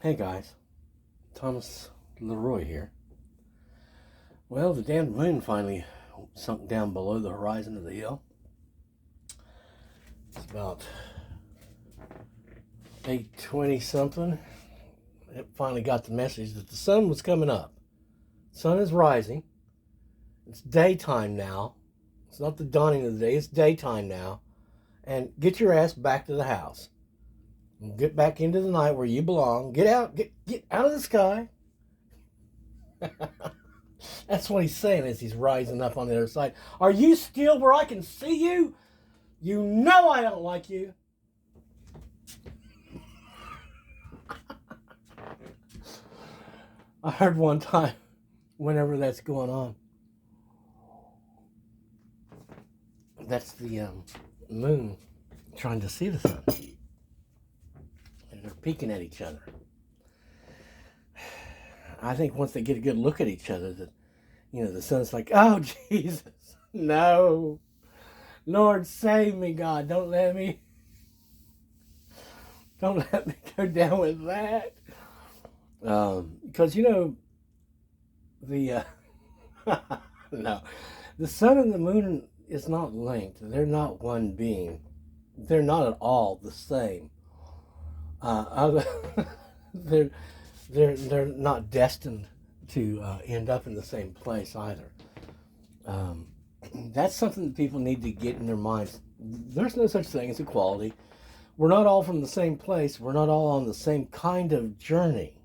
Hey guys, Thomas Leroy here. Well, the damn moon finally sunk down below the horizon of the hill. It's about 8:20 something. It finally got the message that the sun was coming up. The sun is rising. It's daytime now. It's not the dawning of the day, it's daytime now. And get your ass back to the house. Get back into the night where you belong. Get out, get out of the sky. That's what he's saying as he's rising up on the other side. Are you still where I can see you? You know I don't like you. I heard one time, whenever that's going on, that's the moon trying to see the sun. And they're peeking at each other. I think once they get a good look at each other, that the sun's like, oh Jesus, no, Lord save me, God, don't let me go down with that. Because the no, the sun and the moon is not linked. They're not one being. They're not at all the same. They're they're not destined to end up in the same place either. That's something that people need to get in their minds. There's no such thing as equality. We're not all from the same place. We're not all on the same kind of journey.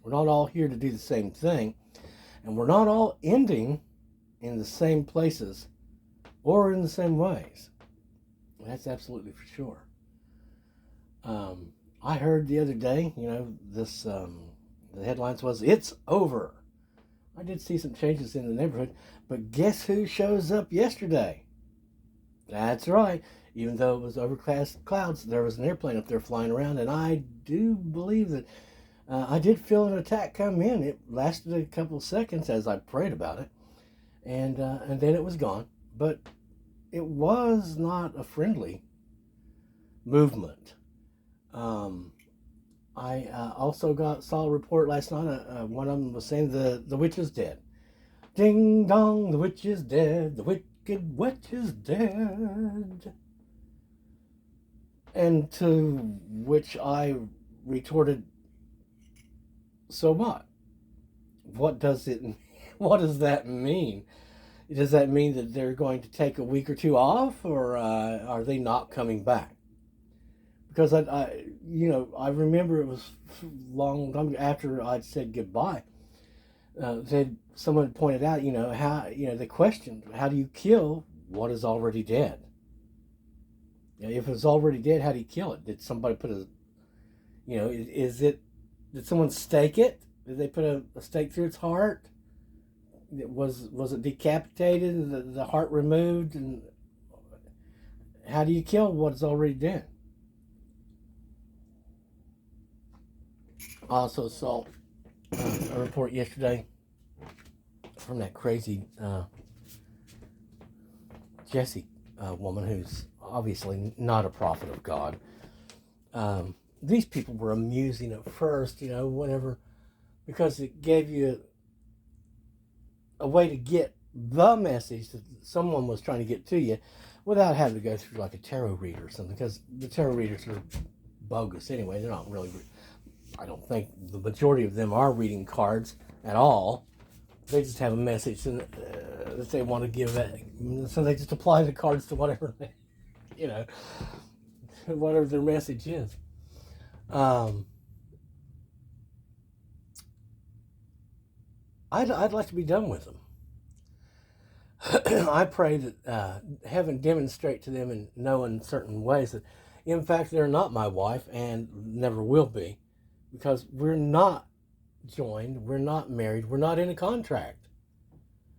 We're not all here to do the same thing. And we're not all ending in the same places or in the same ways. That's absolutely for sure. I heard the other day, this the headlines was, "It's over." I did see some changes in the neighborhood, but guess who shows up yesterday? That's right. Even though it was overcast clouds, there was an airplane up there flying around, and I do believe that I did feel an attack come in. It lasted a couple of seconds as I prayed about it, and then it was gone. But it was not a friendly movement. I also saw a report last night. One of them was saying the witch is dead. Ding dong, the witch is dead. The wicked witch is dead. And to which I retorted, so what? What does it? What does that mean? Does that mean that they're going to take a week or two off, or are they not coming back? Because I remember it was long after I'd said goodbye. Someone pointed out, how they questioned, how do you kill what is already dead? If it's already dead, how do you kill it? Did somebody put did someone stake it? Did they put a stake through its heart? Was it decapitated and the heart removed? And how do you kill what is already dead? I also saw a report yesterday from that crazy Jessie woman who's obviously not a prophet of God. These people were amusing at first, whenever, because it gave you a way to get the message that someone was trying to get to you without having to go through like a tarot reader or something, because the tarot readers are bogus anyway. They're not really, I don't think the majority of them are reading cards at all. They just have a message that they want to give, so they just apply the cards to whatever whatever their message is. I'd like to be done with them. I pray that heaven demonstrate to them and know in certain ways that, in fact, they're not my wife and never will be, because we're not joined, we're not married, we're not in a contract.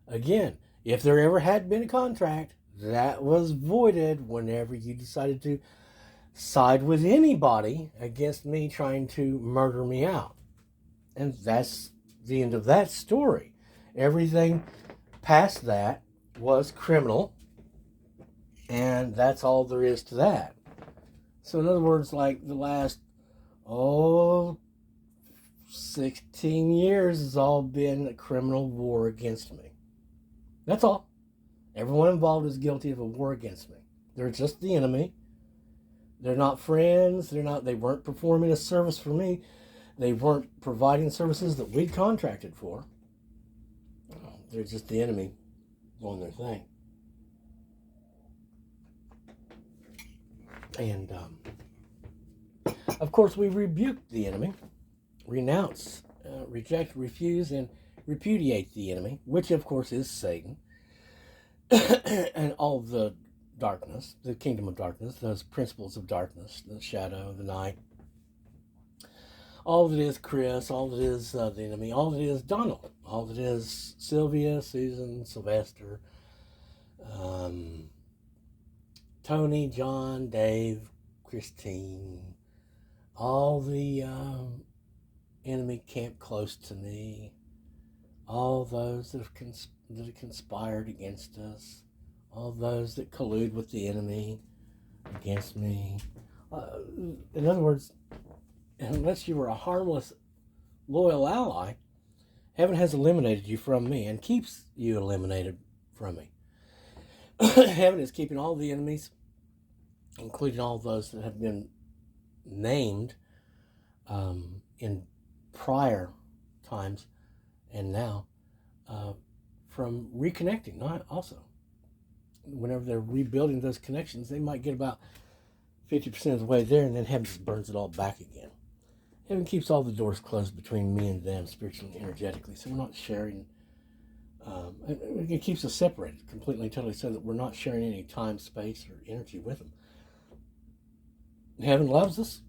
Again, if there ever had been a contract, that was voided whenever you decided to side with anybody against me trying to murder me out. And that's the end of that story. Everything past that was criminal, and that's all there is to that. So in other words, like the last 16 years has all been a criminal war against me. That's all. Everyone involved is guilty of a war against me. They're just the enemy. They're not friends. They weren't performing a service for me. They weren't providing services that we contracted for. They're just the enemy doing their thing. And, of course, we rebuke the enemy, renounce, reject, refuse, and repudiate the enemy, which, of course, is Satan, and all the darkness, the kingdom of darkness, those principles of darkness, the shadow, the night. All that is Chris, all that is the enemy, all that is Donald, all that is Sylvia, Susan, Sylvester, Tony, John, Dave, Christine, all the enemy camped close to me, all those that have conspired against us, all those that collude with the enemy against me. In other words, unless you were a harmless, loyal ally, heaven has eliminated you from me and keeps you eliminated from me. Heaven is keeping all the enemies, including all those that have been named in prior times and now, from reconnecting. Also, whenever they're rebuilding those connections, they might get about 50% of the way there, and then heaven just burns it all back again. Heaven keeps all the doors closed between me and them, spiritually and energetically, so we're not sharing. It keeps us separated completely and totally, so that we're not sharing any time, space, or energy with them. Heaven loves us,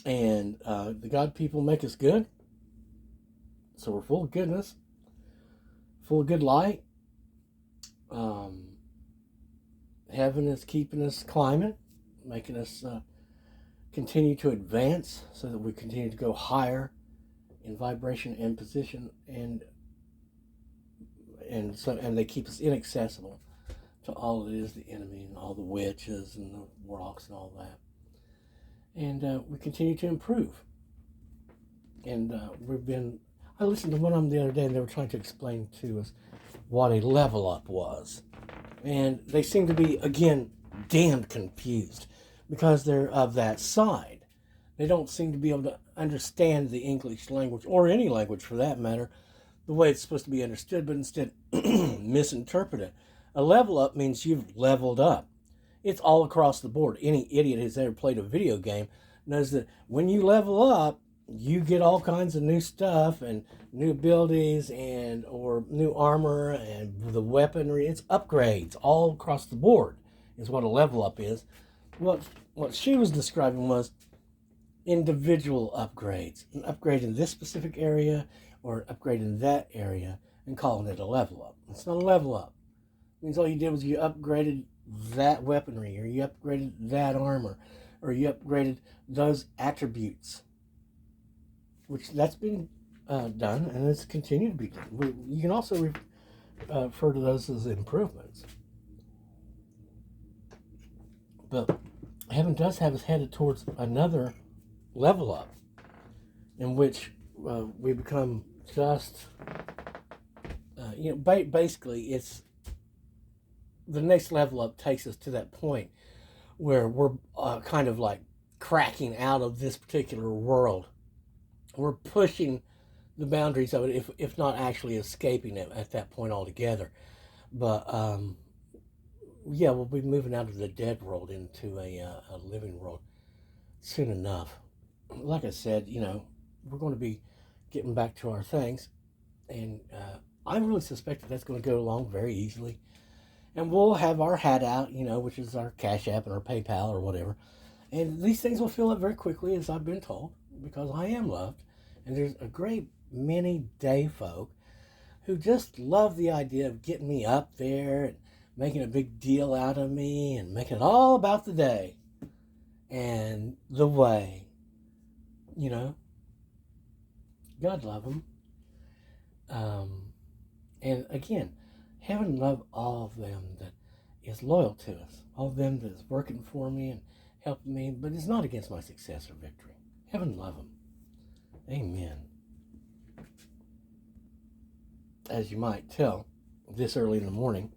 and the God people make us good, so we're full of goodness, full of good light. Heaven is keeping us climbing, making us continue to advance, so that we continue to go higher in vibration and position, and they keep us inaccessible to all that is the enemy and all the witches and the warlocks and all that. And we continue to improve. And I listened to one of them the other day, and they were trying to explain to us what a level up was. And they seem to be, again, damned confused, because they're of that side. They don't seem to be able to understand the English language, or any language for that matter, the way it's supposed to be understood, but instead misinterpret it. A level up means you've leveled up. It's all across the board. Any idiot who's ever played a video game knows that when you level up, you get all kinds of new stuff and new abilities or new armor and the weaponry. It's upgrades all across the board is what a level up is. What she was describing was individual upgrades. An upgrade in this specific area or an upgrade in that area, and calling it a level up. It's not a level up. It means all you did was you upgraded that weaponry, or you upgraded that armor, or you upgraded those attributes, which that's been done, and it's continued to be done. You can also refer to those as improvements. But heaven does have us headed towards another level up, in which we become just, basically it's the next level up takes us to that point where we're kind of like cracking out of this particular world. We're pushing the boundaries of it, if not actually escaping it at that point altogether. But we'll be moving out of the dead world into a living world soon enough. Like I said, we're going to be getting back to our things, and I really suspect that's going to go along very easily. And we'll have our hat out, which is our Cash App and our PayPal or whatever. And these things will fill up very quickly, as I've been told, because I am loved. And there's a great many day folk who just love the idea of getting me up there and making a big deal out of me and making it all about the day and the way. God love them. And again, heaven love all of them that is loyal to us, all of them that is working for me and helping me, but it's not against my success or victory. Heaven love them. Amen. as you might tell, this early in the morning,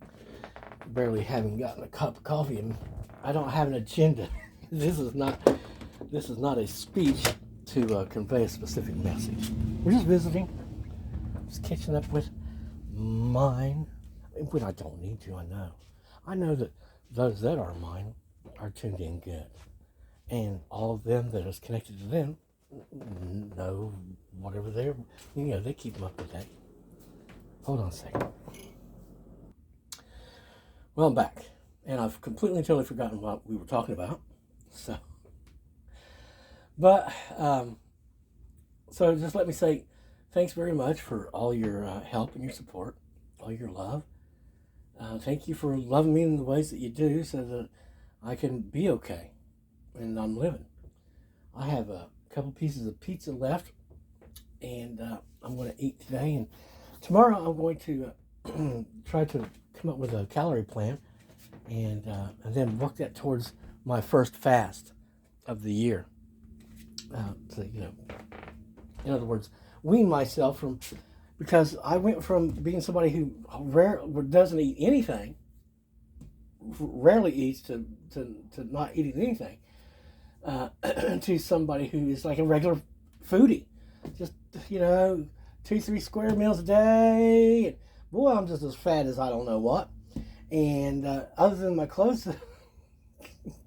barely having gotten a cup of coffee, and I don't have an agenda. This is not a speech to convey a specific message. We're just visiting, just catching up with mine, when I don't need to. I know that those that are mine are tuned in good, and all of them that is connected to them know whatever they're, they keep them up to date. Hold on a second. Well, I'm back, and I've completely and totally forgotten what we were talking about. So just let me say thanks very much for all your help and your support, all your love. Thank you for loving me in the ways that you do, so that I can be okay and I'm living. I have a couple pieces of pizza left, and I'm going to eat today. And tomorrow I'm going to try to come up with a calorie plan, and then work that towards my first fast of the year. In other words, wean myself from, because I went from being somebody who doesn't eat anything, rarely eats, to not eating anything, to somebody who is like a regular foodie. Just, 2-3 square meals a day. And boy, I'm just as fat as I don't know what. And other than my clothes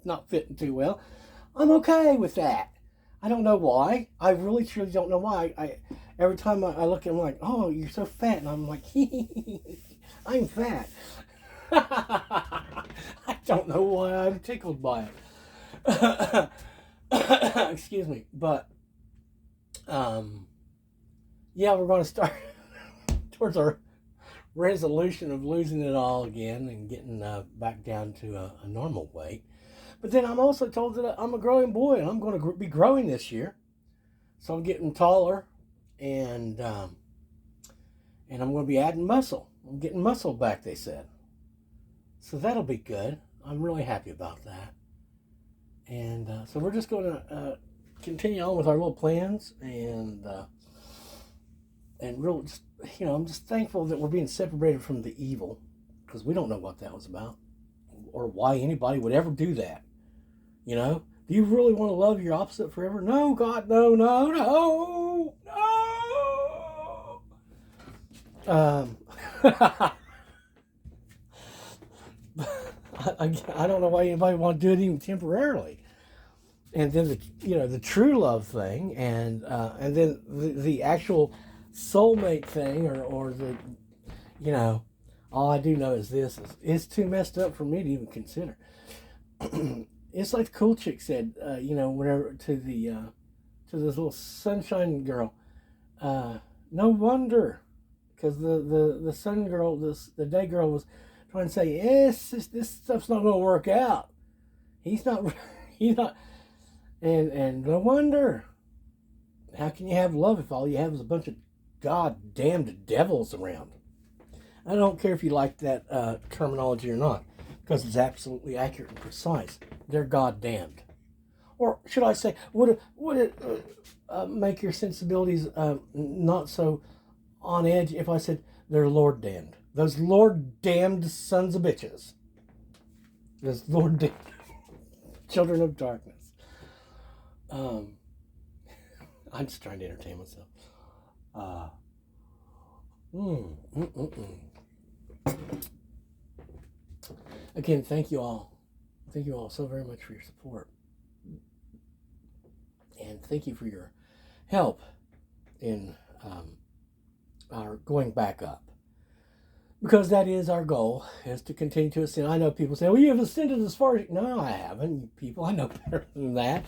not fitting too well, I'm okay with that. I don't know why. I really truly don't know why. I every time I look at him, I'm like, oh, you're so fat. And I'm like, I'm fat. I don't know why I'm tickled by it. Excuse me. But, yeah, we're going to start towards our resolution of losing it all again and getting back down to a normal weight. But then I'm also told that I'm a growing boy, and I'm going to be growing this year. So I'm getting taller, and I'm going to be adding muscle. I'm getting muscle back, they said. So that'll be good. I'm really happy about that. And so we're just going to continue on with our little plans, and real, just, I'm just thankful that we're being separated from the evil, because we don't know what that was about, or why anybody would ever do that. Do you really want to love your opposite forever? No, God, no, no, no, no. I don't know why anybody would want to do it even temporarily. And then the true love thing, and then the actual soulmate thing, or the all I do know is this is too messed up for me to even consider. It's like the cool chick said, whenever to this little sunshine girl, no wonder, because the sun girl, the day girl was trying to say, yes, this stuff's not going to work out. He's not, and no wonder. How can you have love if all you have is a bunch of goddamned devils around? I don't care if you like that terminology or not, because it's absolutely accurate and precise. They're goddamned. Or should I say, would it make your sensibilities not so on edge if I said they're Lord damned? Those Lord damned sons of bitches. Those Lord damned children of darkness. I'm just trying to entertain myself. Again, thank you all. Thank you all so very much for your support. And thank you for your help in our going back up. Because that is our goal, is to continue to ascend. I know people say, well, you have ascended as far as... No, I haven't, you people. I know better than that.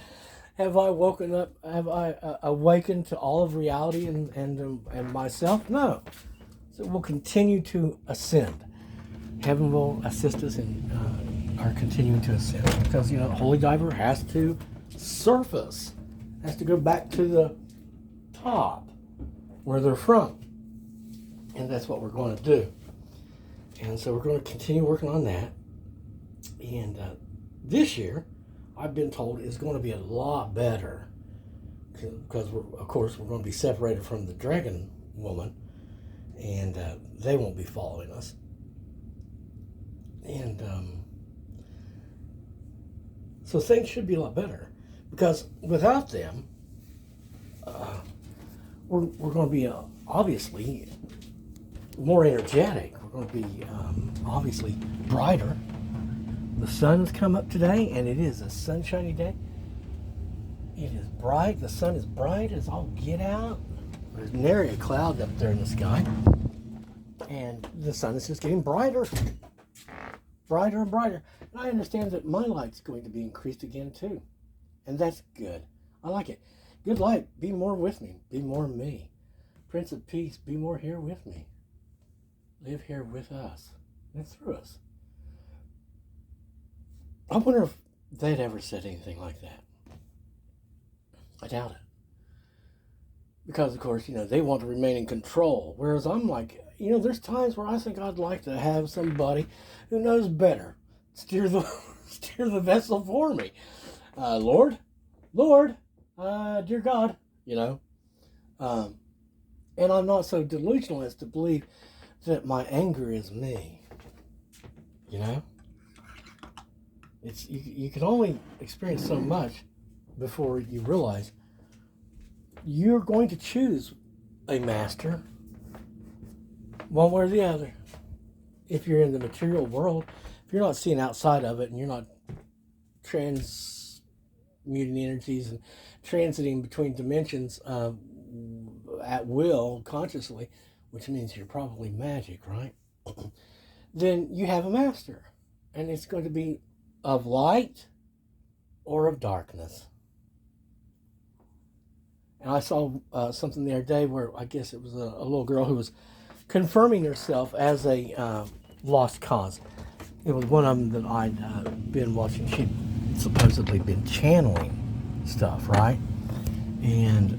Have I woken up? Have I awakened to all of reality and myself? No. So we'll continue to ascend. Heaven will assist us in our continuing to ascend, because holy diver has to surface, has to go back to the top where they're from, and that's what we're going to do. And so we're going to continue working on that. And this year, I've been told, is going to be a lot better, because we're going to be separated from the dragon woman, and they won't be following us. And so things should be a lot better, because without them, we're going to be obviously more energetic. We're going to be obviously brighter. The sun's come up today, and it is a sunshiny day. It is bright. The sun is bright as all get out. There's nary a cloud up there in the sky. And the sun is just getting brighter. Brighter and brighter. And I understand that my light's going to be increased again too. And that's good. I like it. Good light. Be more with me. Be more me. Prince of Peace, be more here with me. Live here with us and through us. I wonder if they'd ever said anything like that. I doubt it. Because, of course, they want to remain in control. Whereas I'm like, there's times where I think I'd like to have somebody who knows better steer the vessel for me. Lord, dear God, and I'm not so delusional as to believe that my anger is me. It's you can only experience so much before you realize you're going to choose a master, one way or the other. If you're in the material world, if you're not seeing outside of it and you're not transmuting energies and transiting between dimensions at will, consciously, which means you're probably magic, right? Then you have a master, and it's going to be of light or of darkness. And I saw something the other day where I guess it was a little girl who was confirming herself as a lost cause. It was one of them that I'd been watching. She'd supposedly been channeling stuff, right? And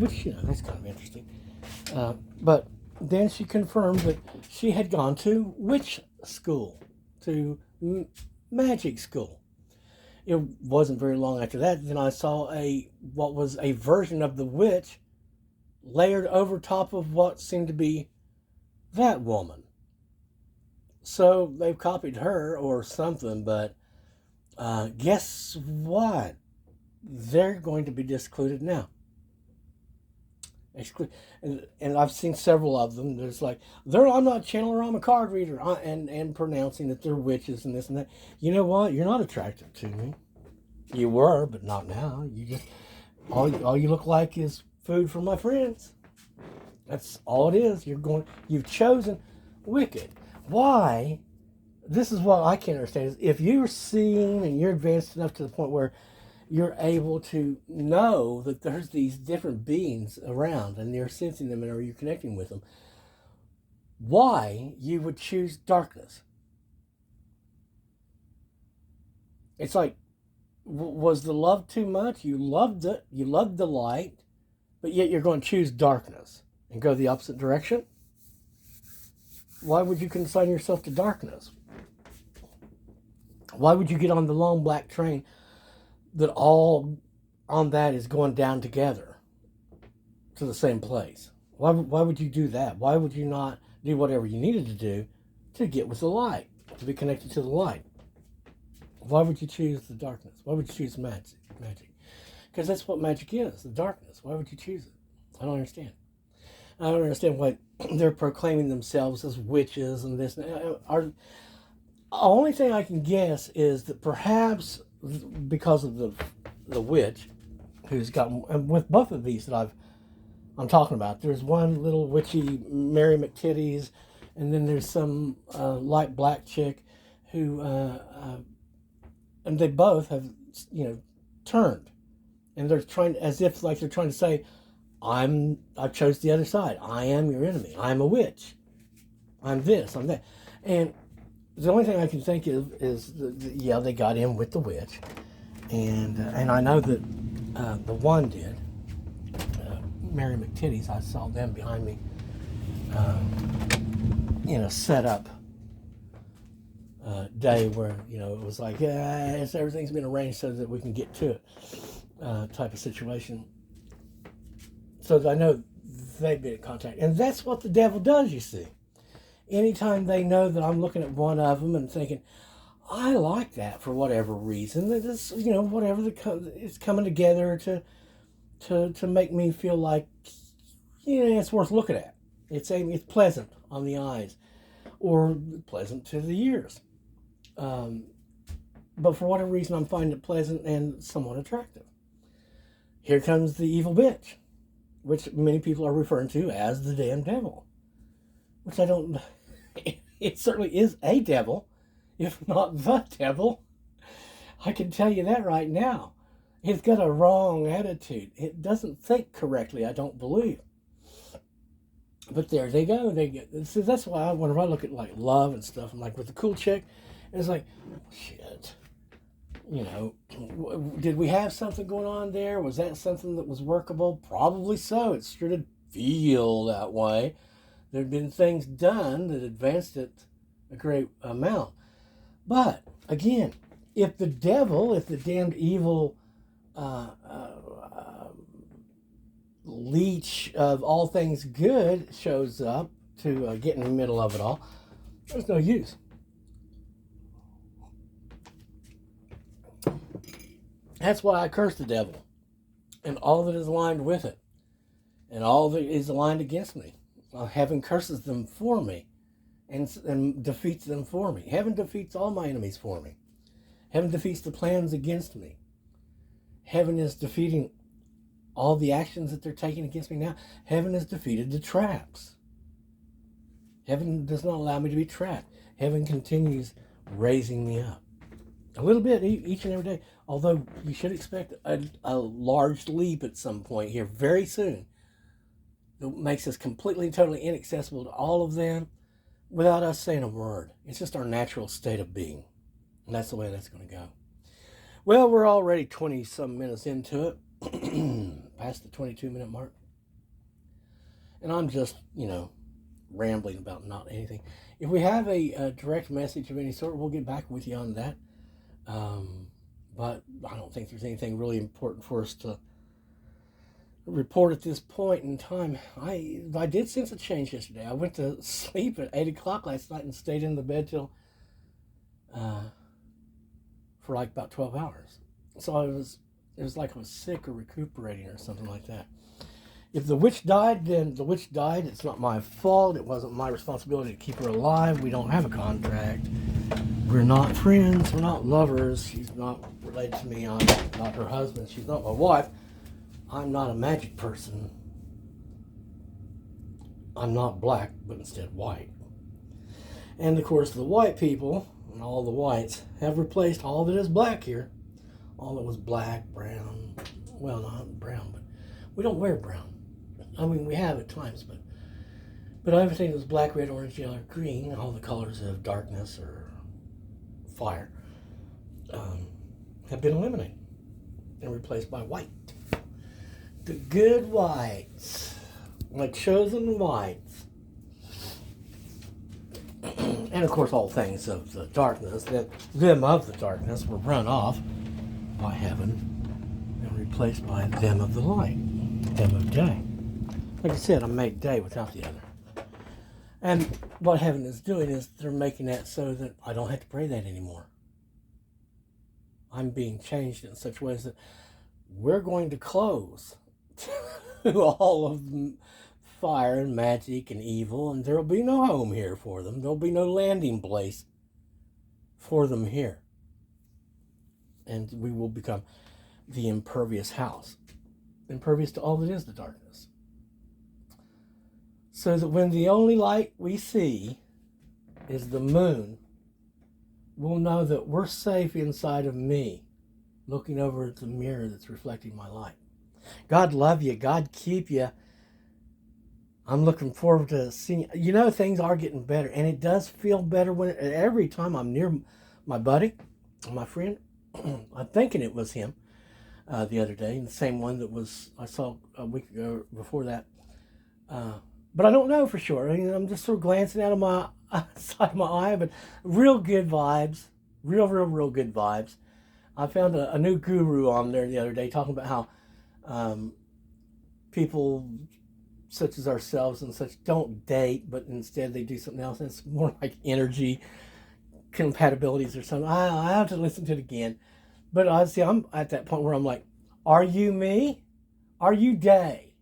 which, that's kind of interesting. But then she confirmed that she had gone to witch school, to magic school. It wasn't very long after that, then I saw what was a version of the witch layered over top of what seemed to be that woman. So they've copied her or something, but guess what? They're going to be discluded now. And I've seen several of them. There's like, I'm not a channeler, I'm a card reader, and pronouncing that they're witches and this and that. You know what? You're not attractive to me. You were, but not now. You just all you look like is food for my friends. That's all it is. You've chosen wicked. Why? This is what I can't understand. Is if you're seeing and you're advanced enough to the point where you're able to know that there's these different beings around and you're sensing them or you're connecting with them, why you would choose darkness? It's like, was the love too much? You loved it. You loved the light, but yet you're going to choose darkness and go the opposite direction? Why would you consign yourself to darkness? Why would you get on the long black train that all on that is going down together to the same place? Why would you do that? Why would you not do whatever you needed to do to get with the light, to be connected to the light? Why would you choose the darkness? Why would you choose magic? Because that's what magic is, the darkness. Why would you choose it? I don't understand. I don't understand why they're proclaiming themselves as witches and this. The only thing I can guess is that perhaps because of the witch who's gotten, and with both of these that I'm talking about, there's one little witchy Mary McTitties, and then there's some light black chick who, and they both have, turned, and they're trying, as if like they're trying to say, I've chose the other side. I am your enemy. I'm a witch. I'm this. I'm that. And the only thing I can think of is, they got in with the witch, and I know that the one did. Mary McTitties, I saw them behind me, set up day where it was like, everything's been arranged so that we can get to it, type of situation. So I know they've been in contact. And that's what the devil does, you see. Anytime they know that I'm looking at one of them and thinking, I like that for whatever reason, that is, whatever it's coming together to make me feel like, it's worth looking at. It's pleasant on the eyes, or pleasant to the ears. But for whatever reason, I'm finding it pleasant and somewhat attractive. Here comes the evil bitch, which many people are referring to as the damn devil. Which I don't... It certainly is a devil, if not the devil. I can tell you that right now. It's got a wrong attitude. It doesn't think correctly, I don't believe. But there they go. So that's why whenever I look at like love and stuff, I'm like, with the cool chick, it's like, shit. Did we have something going on there? Was that something that was workable? Probably so. It sure did feel that way. There had been things done that advanced it a great amount. But, again, if the damned evil leech of all things good shows up to get in the middle of it all, there's no use. That's why I curse the devil and all that is aligned with it and all that is aligned against me. Heaven curses them for me and defeats them for me. Heaven defeats all my enemies for me. Heaven defeats the plans against me. Heaven is defeating all the actions that they're taking against me now. Heaven has defeated the traps. Heaven does not allow me to be trapped. Heaven continues raising me up. A little bit each and every day. Although you should expect a large leap at some point here very soon. That makes us completely, totally inaccessible to all of them without us saying a word. It's just our natural state of being. And that's the way that's going to go. Well, we're already 20-some minutes into it. Past the 22-minute mark. And I'm just, rambling about not anything. If we have a direct message of any sort, we'll get back with you on that. But I don't think there's anything really important for us to report at this point in time. I did sense a change yesterday. I went to sleep at 8 o'clock last night and stayed in the bed till for like about 12 hours. So it was like I was sick or recuperating or something like that. If the witch died, then the witch died. It's not my fault. It wasn't my responsibility to keep her alive. We don't have a contract. We're not friends. We're not lovers. She's not related to me. I'm not her husband. She's not my wife. I'm not a magic person. I'm not black, but instead white. And of course, the white people and all the whites have replaced all that is black here. All that was black, brown. Well, not brown, but we don't wear brown. I mean, we have at times, but everything that was black, red, orange, yellow, green, all the colors of darkness or fire, have been eliminated and replaced by white. The good whites, my chosen whites. And of course, all things of the darkness, them of the darkness were run off by heaven and replaced by them of the light, them of day. Like I said, I made day without the other. And what heaven is doing is they're making that so that I don't have to pray that anymore. I'm being changed in such ways that we're going to close to all of fire and magic and evil, and there'll be no home here for them. There'll be no landing place for them here. And we will become the impervious house, impervious to all that is the darkness. So that when the only light we see is the moon, we'll know that we're safe inside of me, looking over at the mirror that's reflecting my light. God love you. God keep you. I'm looking forward to seeing. Things are getting better, and it does feel better every time I'm near my buddy, my friend. I'm thinking it was him the other day, the same one that I saw a week ago before that. But I don't know for sure. I'm just sort of glancing out of my side of my eye, but real good vibes, real good vibes. I found a new guru on there the other day talking about how people such as ourselves and such don't date, but instead they do something else. And it's more like energy compatibilities or something. I have to listen to it again. But honestly, I'm at that point where I'm like, are you me? Are you Day?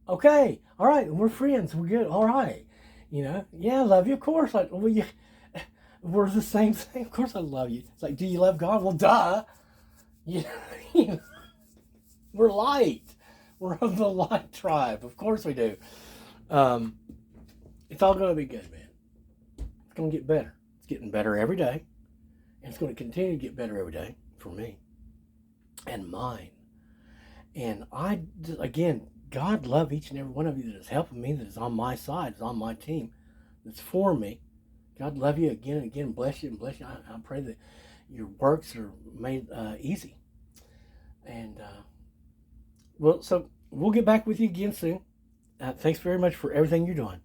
Okay, all right, we're friends. We're good. All right, yeah, I love you. Of course, like we're the same thing. Of course, I love you. It's like, do you love God? Well, duh. You you know, we're light. We're of the light tribe. Of course we do. Um, it's all going to be good, man. It's going to get better. It's getting better every day, and it's going to continue to get better every day for me and mine. And again, God love each and every one of you that is helping me, that is on my side, is on my team, that's for me. God love you again and again, bless you and bless you. I pray that your works are made easy. And so we'll get back with you again soon. Thanks very much for everything you're doing.